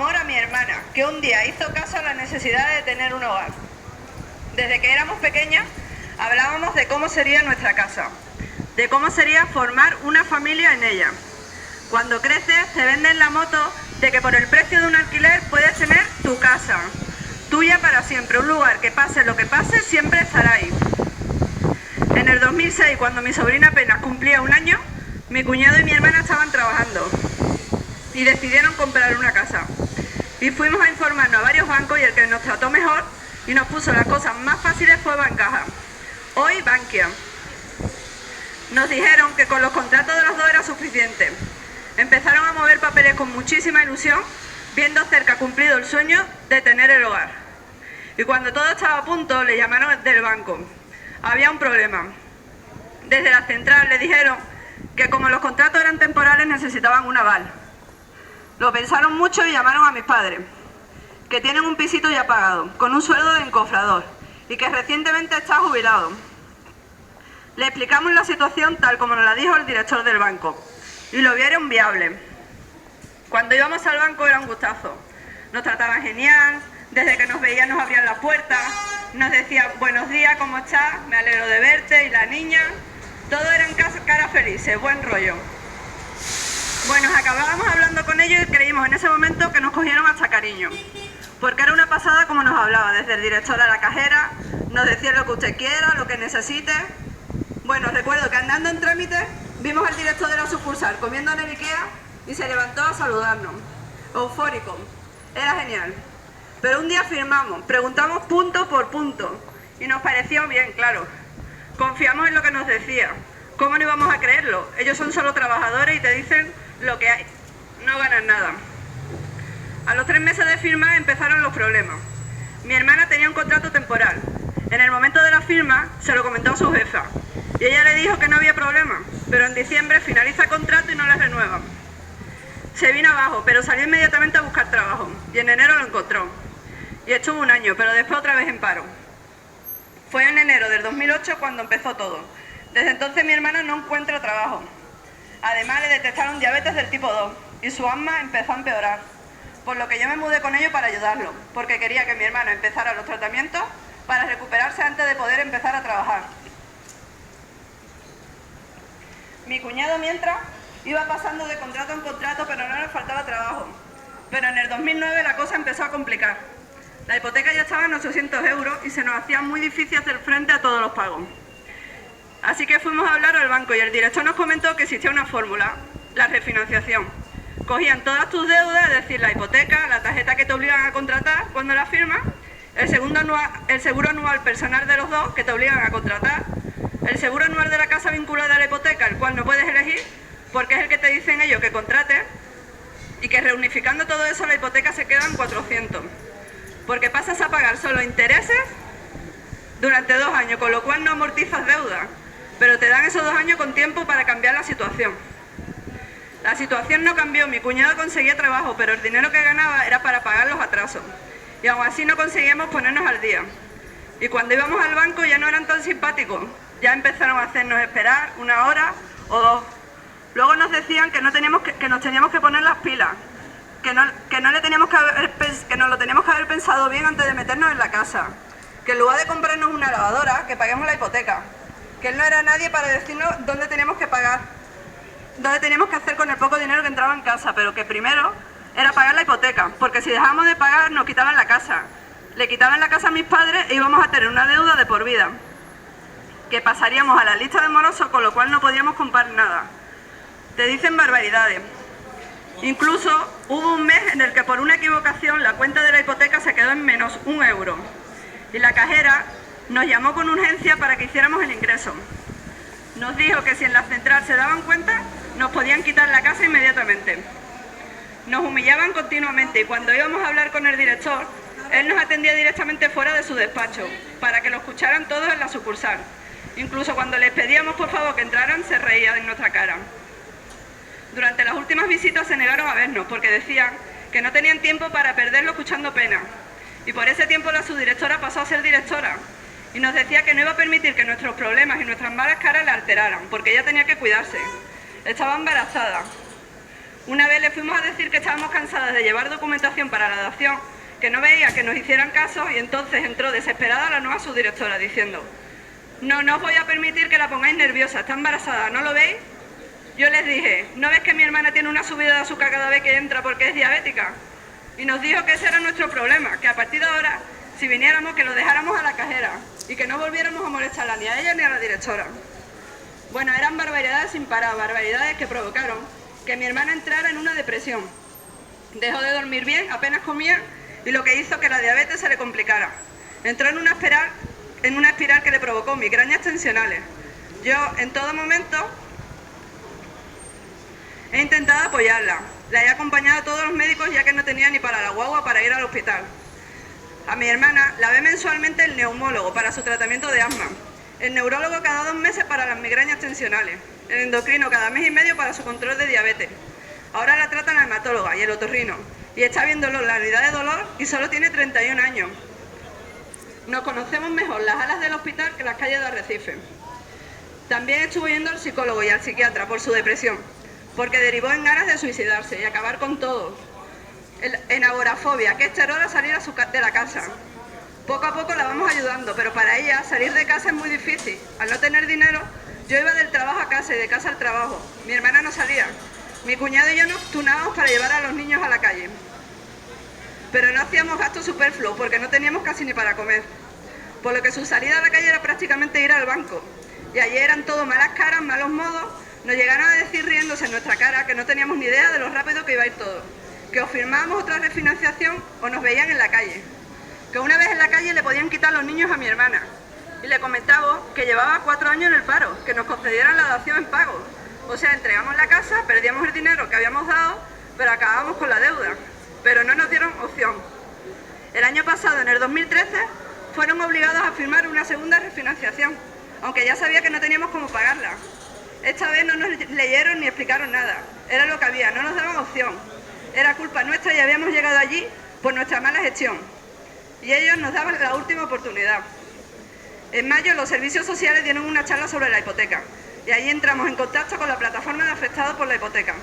amor a mi hermana, que un día hizo caso a la necesidad de tener un hogar. Desde que éramos pequeñas hablábamos de cómo sería nuestra casa, de cómo sería formar una familia en ella. Cuando creces te venden la moto de que por el precio de un alquiler puedes tener tu casa, tuya para siempre, un lugar que pase lo que pase siempre estará ahí. En el 2006, cuando mi sobrina apenas cumplía 1 año, mi cuñado y mi hermana estaban trabajando y decidieron comprar una casa. Y fuimos a informarnos a varios bancos y el que nos trató mejor y nos puso las cosas más fáciles fue Bancaja, hoy Bankia. Nos dijeron que con los contratos de los dos era suficiente. Empezaron a mover papeles con muchísima ilusión, viendo cerca cumplido el sueño de tener el hogar. Y cuando todo estaba a punto, le llamaron del banco. Había un problema. Desde la central le dijeron que como los contratos eran temporales necesitaban un aval. Lo pensaron mucho y llamaron a mis padres, que tienen un pisito ya pagado, con un sueldo de encofrador y que recientemente está jubilado. Le explicamos la situación tal como nos la dijo el director del banco y lo vieron viable. Cuando íbamos al banco era un gustazo. Nos trataban genial, desde que nos veían nos abrían las puertas, nos decían buenos días, ¿cómo estás? Me alegro de verte, y la niña. Todo eran caras felices, buen rollo. Bueno, acabábamos hablando con ellos y creímos en ese momento que nos cogieron hasta cariño, porque era una pasada como nos hablaba, desde el director a la cajera, nos decía lo que usted quiera, lo que necesite. Bueno, recuerdo que andando en trámite vimos al director de la sucursal comiendo en el IKEA y se levantó a saludarnos, eufórico, era genial. Pero un día firmamos, preguntamos punto por punto y nos pareció bien, claro. Confiamos en lo que nos decía. ¿Cómo no íbamos a creerlo? Ellos son solo trabajadores y te dicen lo que hay. No ganan nada. A los 3 meses de firma empezaron los problemas. Mi hermana tenía un contrato temporal. En el momento de la firma se lo comentó a su jefa y ella le dijo que no había problema, pero en diciembre finaliza el contrato y no le renuevan. Se vino abajo, pero salió inmediatamente a buscar trabajo y en enero lo encontró. Y estuvo 1 año, pero después otra vez en paro. Fue en enero del 2008 cuando empezó todo. Desde entonces mi hermana no encuentra trabajo. Además le detectaron diabetes del tipo 2 y su asma empezó a empeorar. Por lo que yo me mudé con ellos para ayudarlo, porque quería que mi hermana empezara los tratamientos para recuperarse antes de poder empezar a trabajar. Mi cuñado mientras iba pasando de contrato en contrato, pero no le faltaba trabajo. Pero en el 2009 la cosa empezó a complicar. La hipoteca ya estaba en 800 euros y se nos hacía muy difícil hacer frente a todos los pagos. Así que fuimos a hablar al banco y el director nos comentó que existía una fórmula, la refinanciación. Cogían todas tus deudas, es decir, la hipoteca, la tarjeta que te obligan a contratar cuando la firmas, el seguro anual personal de los dos que te obligan a contratar, el seguro anual de la casa vinculada a la hipoteca, el cual no puedes elegir porque es el que te dicen ellos que contrates, y que reunificando todo eso la hipoteca se queda en 400, porque pasas a pagar solo intereses durante 2 años, con lo cual no amortizas deuda, pero te dan esos 2 años con tiempo para cambiar la situación. La situación no cambió, mi cuñado conseguía trabajo, pero el dinero que ganaba era para pagar los atrasos, y aún así no conseguíamos ponernos al día. Y cuando íbamos al banco ya no eran tan simpáticos, ya empezaron a hacernos esperar 1 hora o 2. Luego nos decían que nos teníamos que poner las pilas, que nos lo teníamos que haber pensado bien antes de meternos en la casa, que en lugar de comprarnos una lavadora, que paguemos la hipoteca, que él no era nadie para decirnos dónde teníamos que pagar, dónde teníamos que hacer con el poco dinero que entraba en casa, pero que primero era pagar la hipoteca, porque si dejábamos de pagar nos quitaban la casa. Le quitaban la casa a mis padres e íbamos a tener una deuda de por vida, que pasaríamos a la lista de morosos, con lo cual no podíamos comprar nada. Te dicen barbaridades. Incluso hubo un mes en el que por una equivocación la cuenta de la hipoteca se quedó en menos 1 euro y la cajera nos llamó con urgencia para que hiciéramos el ingreso. Nos dijo que si en la central se daban cuenta nos podían quitar la casa inmediatamente. Nos humillaban continuamente y cuando íbamos a hablar con el director, él nos atendía directamente fuera de su despacho para que lo escucharan todos en la sucursal. Incluso cuando les pedíamos por favor que entraran, se reían en nuestra cara. Durante las últimas visitas se negaron a vernos porque decían que no tenían tiempo para perderlo escuchando pena. Y por ese tiempo la subdirectora pasó a ser directora y nos decía que no iba a permitir que nuestros problemas y nuestras malas caras la alteraran, porque ella tenía que cuidarse. Estaba embarazada. Una vez le fuimos a decir que estábamos cansadas de llevar documentación para la adopción, que no veía que nos hicieran caso, y entonces entró desesperada la nueva subdirectora diciendo: no os voy a permitir que la pongáis nerviosa, está embarazada, ¿no lo veis? Yo les dije: ¿no ves que mi hermana tiene una subida de azúcar cada vez que entra porque es diabética? Y nos dijo que ese era nuestro problema, que a partir de ahora, si viniéramos, que lo dejáramos a la cajera y que no volviéramos a molestarla ni a ella ni a la directora. Bueno, eran barbaridades sin parar, barbaridades que provocaron que mi hermana entrara en una depresión. Dejó de dormir bien, apenas comía, y lo que hizo que la diabetes se le complicara. Entró en una espiral que le provocó migrañas tensionales. Yo, en todo momento, he intentado apoyarla. La he acompañado a todos los médicos, ya que no tenía ni para la guagua para ir al hospital. A mi hermana la ve mensualmente el neumólogo para su tratamiento de asma, el neurólogo cada 2 meses para las migrañas tensionales, el endocrino cada mes y medio para su control de diabetes. Ahora la tratan la hematóloga y el otorrino, y está viéndolo la unidad de dolor y solo tiene 31 años. Nos conocemos mejor las alas del hospital que las calles de Arrecife. También estuvo yendo al psicólogo y al psiquiatra por su depresión, porque derivó en ganas de suicidarse y acabar con todo. En agorafobia, que es terror a salir de la casa. Poco a poco la vamos ayudando, pero para ella salir de casa es muy difícil. Al no tener dinero, yo iba del trabajo a casa y de casa al trabajo. Mi hermana no salía. Mi cuñado y yo nos turnábamos para llevar a los niños a la calle. Pero no hacíamos gastos superfluos porque no teníamos casi ni para comer. Por lo que su salida a la calle era prácticamente ir al banco. Y allí eran todo malas caras, malos modos. Nos llegaron a decir riéndose en nuestra cara que no teníamos ni idea de lo rápido que iba a ir todo. Que o firmábamos otra refinanciación o nos veían en la calle. Que una vez en la calle le podían quitar los niños a mi hermana. Y le comentaba que llevaba 4 años en el paro, que nos concedieran la dación en pago. O sea, entregamos la casa, perdíamos el dinero que habíamos dado, pero acabamos con la deuda. Pero no nos dieron opción. El año pasado, en el 2013, fueron obligados a firmar una segunda refinanciación, aunque ya sabía que no teníamos cómo pagarla. Esta vez no nos leyeron ni explicaron nada. Era lo que había, no nos daban opción. Era culpa nuestra y habíamos llegado allí por nuestra mala gestión. Y ellos nos daban la última oportunidad. En mayo los servicios sociales dieron una charla sobre la hipoteca y ahí entramos en contacto con la plataforma de afectados por la hipoteca.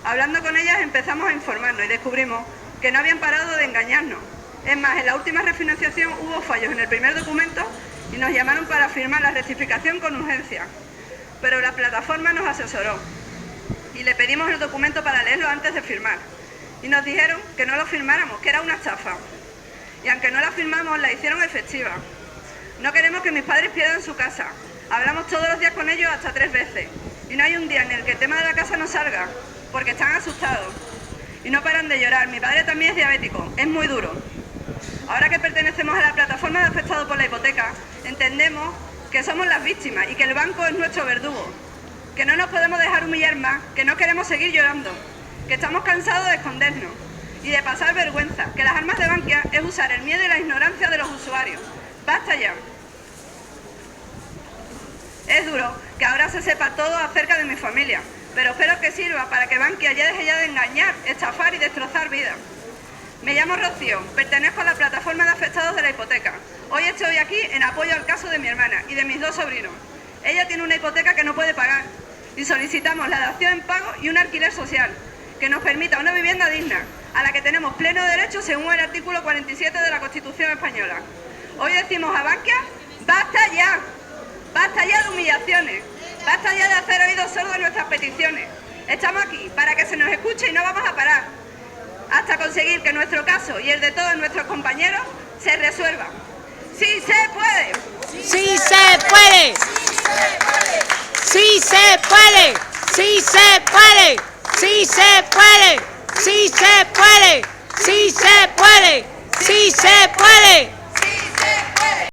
Hablando con ellas empezamos a informarnos y descubrimos que no habían parado de engañarnos. Es más, en la última refinanciación hubo fallos en el primer documento y nos llamaron para firmar la rectificación con urgencia. Pero la plataforma nos asesoró y le pedimos el documento para leerlo antes de firmar. Y nos dijeron que no lo firmáramos, que era una estafa. Y aunque no la firmamos, la hicieron efectiva. No queremos que mis padres pierdan su casa. Hablamos todos los días con ellos hasta 3 veces. Y no hay un día en el que el tema de la casa no salga, porque están asustados. Y no paran de llorar. Mi padre también es diabético, es muy duro. Ahora que pertenecemos a la plataforma de afectados por la hipoteca, entendemos que somos las víctimas y que el banco es nuestro verdugo. Que no nos podemos dejar humillar más, que no queremos seguir llorando, que estamos cansados de escondernos y de pasar vergüenza, que las armas de Bankia es usar el miedo y la ignorancia de los usuarios. ¡Basta ya! Es duro que ahora se sepa todo acerca de mi familia, pero espero que sirva para que Bankia ya deje de engañar, estafar y destrozar vidas. Me llamo Rocío, pertenezco a la plataforma de afectados de la hipoteca. Hoy estoy aquí en apoyo al caso de mi hermana y de mis 2 sobrinos. Ella tiene una hipoteca que no puede pagar y solicitamos la dación en pago y un alquiler social que nos permita una vivienda digna, a la que tenemos pleno derecho según el artículo 47 de la Constitución española. Hoy decimos a Bankia: ¡basta ya! ¡Basta ya de humillaciones! ¡Basta ya de hacer oídos sordos a nuestras peticiones! Estamos aquí para que se nos escuche y no vamos a parar hasta conseguir que nuestro caso y el de todos nuestros compañeros se resuelva. ¡Sí se puede! ¡Sí se puede! ¡Sí se puede! ¡Sí se puede! ¡Sí se puede! ¡Sí se puede! ¡Sí se puede! ¡Sí se puede!